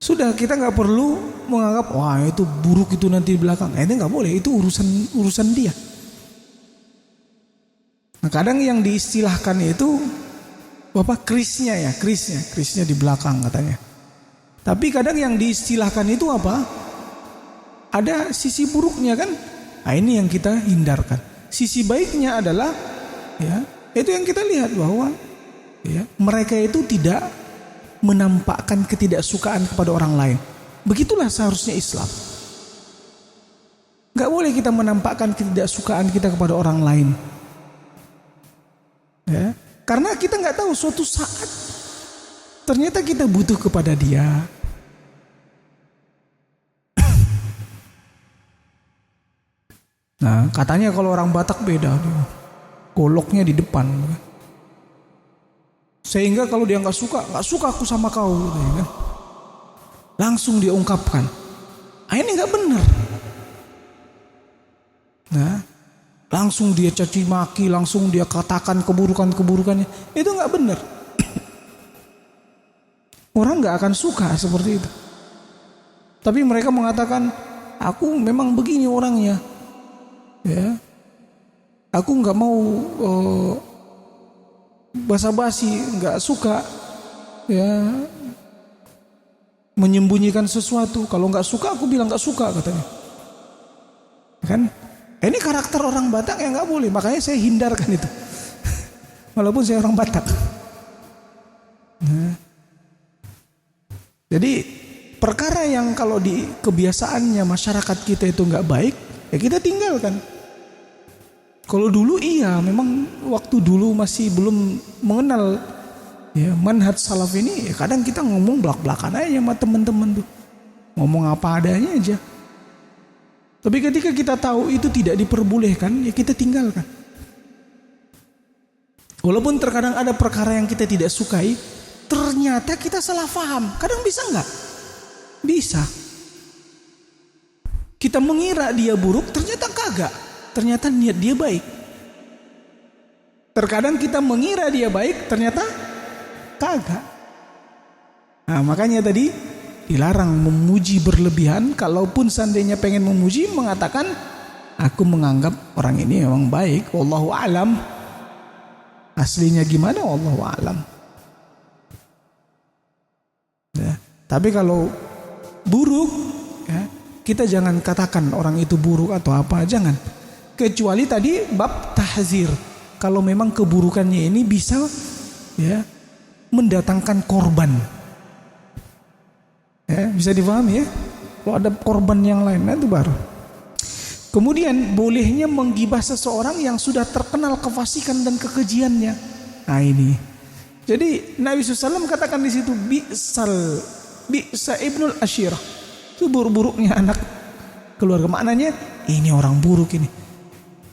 Sudah, kita nggak perlu menganggap wah itu buruk itu nanti di belakang. Itu nggak boleh, itu urusan dia. Nah, kadang yang diistilahkan itu krisnya di belakang katanya. Tapi kadang yang diistilahkan itu apa? ada sisi buruknya kan? Nah, ini yang kita hindarkan. Sisi baiknya adalah ya, itu yang kita lihat bahwa ya, mereka itu tidak menampakkan ketidaksukaan kepada orang lain. Begitulah seharusnya Islam. Gak boleh kita menampakkan ketidaksukaan kita kepada orang lain. Ya, karena kita gak tahu suatu saat ternyata kita butuh kepada dia. Nah, katanya kalau orang Batak beda, goloknya di depan. Sehingga kalau dia nggak suka aku sama kau, gitu, ya kan? Langsung dia ungkapkan. Ah, ini nggak benar. Nah, langsung dia caci maki, langsung dia katakan keburukannya. Itu nggak benar. Orang nggak akan suka seperti itu. Tapi mereka mengatakan, aku memang begini orangnya, ya. Aku nggak mau basa-basi, nggak suka ya menyembunyikan sesuatu. Kalau nggak suka aku bilang nggak suka, katanya. Kan? Ini karakter orang Batak yang nggak boleh, makanya saya hindarkan itu. Walaupun saya orang Batak. Nah. Jadi perkara yang kalau di kebiasaannya masyarakat kita itu nggak baik, ya kita tinggalkan. Kalau dulu iya, memang waktu dulu masih belum mengenal ya manhaj salaf ini, ya kadang kita ngomong belak-belakan aja sama teman-teman tuh. Ngomong apa adanya aja. Tapi ketika kita tahu itu tidak diperbolehkan, ya kita tinggalkan. Walaupun terkadang ada perkara yang kita tidak sukai, ternyata kita salah paham. Kadang bisa enggak? Bisa. Kita mengira dia buruk, ternyata kagak. Ternyata niat dia baik. Terkadang kita mengira dia baik, ternyata kagak. Nah, makanya tadi dilarang memuji berlebihan. Kalaupun seandainya pengen memuji, mengatakan aku menganggap orang ini memang baik, wallahu alam. Aslinya gimana, wallahu alam. Ya, tapi kalau buruk, ya, kita jangan katakan orang itu buruk atau apa, jangan. Kecuali tadi bab tahzir. Kalau memang keburukannya ini bisa ya mendatangkan korban. Ya, bisa dipahami ya? Kalau ada korban yang lain, nah itu baru. Kemudian bolehnya menggibah seseorang yang sudah terkenal kefasikan dan kekejiannya. Nah ini. Jadi Nabi SAW katakan di situ bi'sa ibnul asyirah. Itu buruk-buruknya anak keluarga. Maknanya ini orang buruk ini.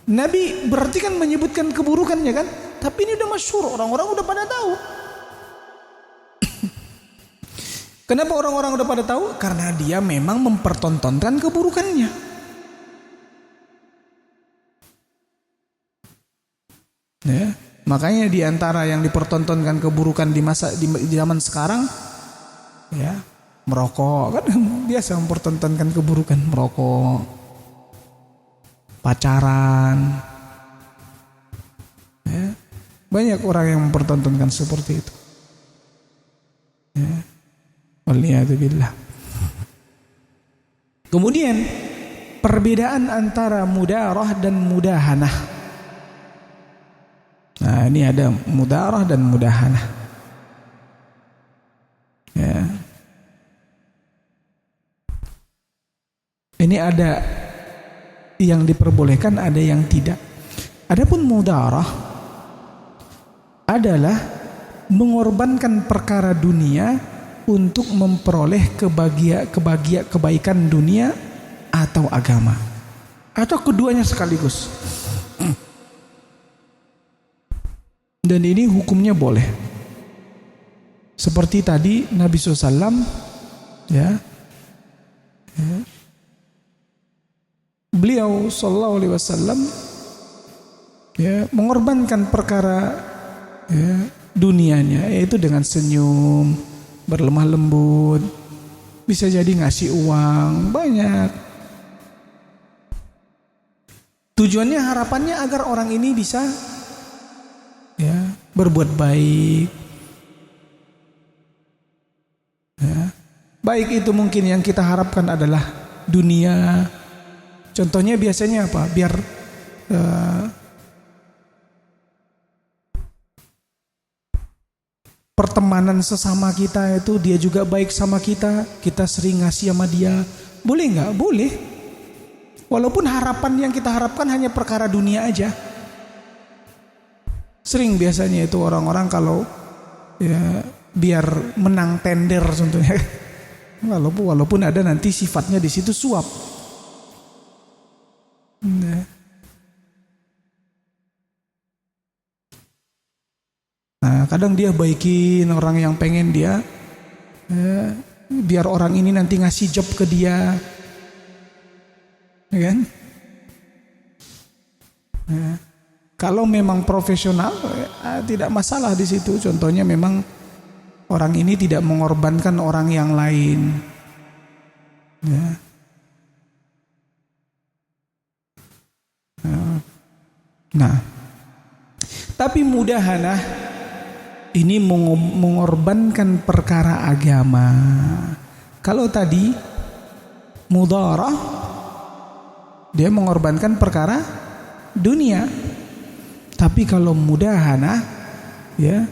Nabi berarti kan menyebutkan keburukannya kan, tapi ini udah masyhur, orang-orang udah pada tahu. Kenapa orang-orang udah pada tahu? Karena dia memang mempertontonkan keburukannya. Ya, makanya di antara yang dipertontonkan keburukan di zaman sekarang, ya merokok kan biasa mempertontonkan keburukan, merokok. Pacaran, ya, banyak orang yang mempertontonkan seperti itu. Ya. Waliyadzubillah. Kemudian perbedaan antara mudarah dan mudahanah. Nah ini ada mudarah dan mudahanah. Ya. Ini ada yang diperbolehkan, ada yang tidak. Adapun mudarah adalah mengorbankan perkara dunia untuk memperoleh kebaikan dunia atau agama, atau keduanya sekaligus. Dan ini hukumnya boleh. Seperti tadi Nabi SAW ya. Beliau sallallahu alaihi wasallam ya mengorbankan perkara ya, dunianya, yaitu dengan senyum, berlemah lembut, bisa jadi ngasih uang banyak. Tujuannya, harapannya agar orang ini bisa ya berbuat baik. Ya. Baik itu mungkin yang kita harapkan adalah dunia. Contohnya biasanya apa? Biar pertemanan sesama kita itu dia juga baik sama kita, kita sering ngasih sama dia. Boleh nggak? Boleh. Walaupun harapan yang kita harapkan hanya perkara dunia aja. Sering biasanya itu orang-orang kalau ya biar menang tender contohnya. Walaupun ada nanti sifatnya di situ suap. Nah, kadang dia baikin orang yang pengen dia biar orang ini nanti ngasih job ke dia, ya kan? Kalau memang profesional tidak masalah di situ. Contohnya memang orang ini tidak mengorbankan orang yang lain, ya. Nah, tapi mudahanah ini mengorbankan perkara agama. Kalau tadi mudharah dia mengorbankan perkara dunia. Tapi kalau mudahanah ya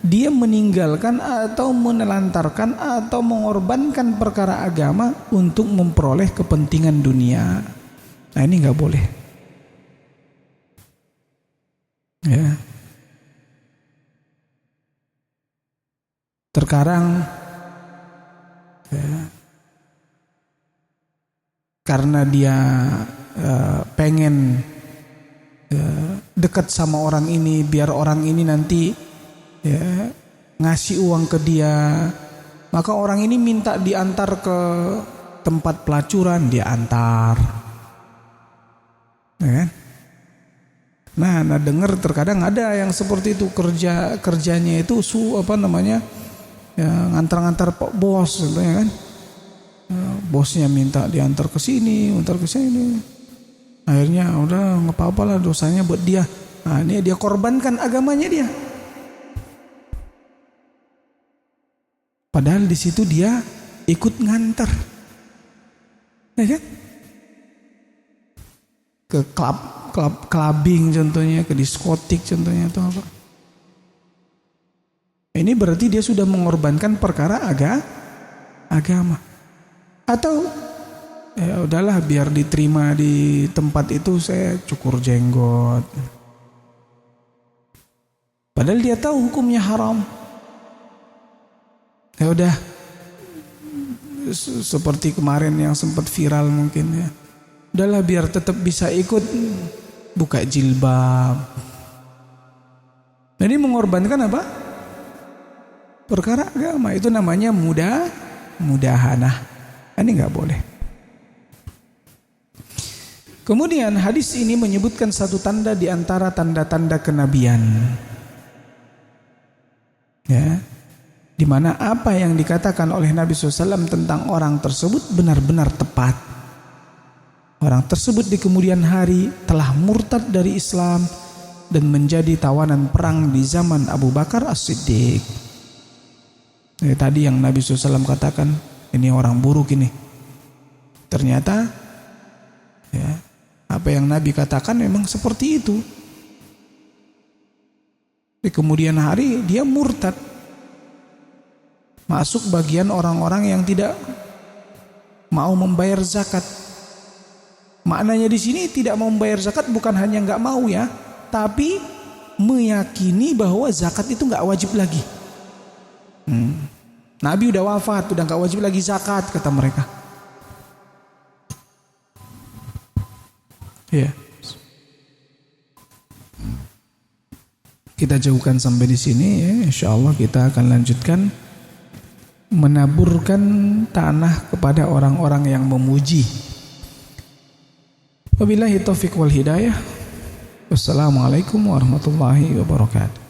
dia meninggalkan atau menelantarkan atau mengorbankan perkara agama untuk memperoleh kepentingan dunia. Nah, ini nggak boleh. Ya. Terkadang ya, karena dia pengen dekat sama orang ini, biar orang ini nanti ya, ngasih uang ke dia, maka orang ini minta diantar ke tempat pelacuran, dia antar, ya. Nah, dengar terkadang ada yang seperti itu, kerjanya itu ya, ngantar-ngantar bos, contohnya kan. Bosnya minta diantar ke sini, antar ke sini. Akhirnya udah nggak apa-apa lah, dosanya buat dia. Nah, ini dia korbankan agamanya dia. Padahal di situ dia ikut ngantar, ya kan? Ke clubbing contohnya, ke diskotik contohnya atau apa. Ini berarti dia sudah mengorbankan perkara agama. Atau ya udahlah biar diterima di tempat itu saya cukur jenggot. Padahal dia tahu hukumnya haram. Ya udah seperti kemarin yang sempat viral mungkin ya. Udahlah biar tetap bisa ikut buka jilbab. Jadi mengorbankan apa? Perkara agama, itu namanya mudahanah. Ini nggak boleh. Kemudian hadis ini menyebutkan satu tanda di antara tanda-tanda kenabian, ya, di mana apa yang dikatakan oleh Nabi SAW tentang orang tersebut benar-benar tepat. Orang tersebut di kemudian hari telah murtad dari Islam dan menjadi tawanan perang di zaman Abu Bakar As-Siddiq. Tadi yang Nabi SAW katakan, ini orang buruk ini. Ternyata ya, apa yang Nabi katakan memang seperti itu. Di kemudian hari dia murtad, masuk bagian orang-orang yang tidak mau membayar zakat. Maknanya di sini tidak mau membayar zakat bukan hanya nggak mau ya, tapi meyakini bahwa zakat itu nggak wajib lagi. Nabi udah wafat, udah nggak wajib lagi zakat kata mereka. Ya, kita jauhkan sampai di sini ya. Insya Allah kita akan lanjutkan menaburkan tanah kepada orang-orang yang memuji. Wabillahi taufiq wal hidayah. Wassalamualaikum warahmatullahi wabarakatuh.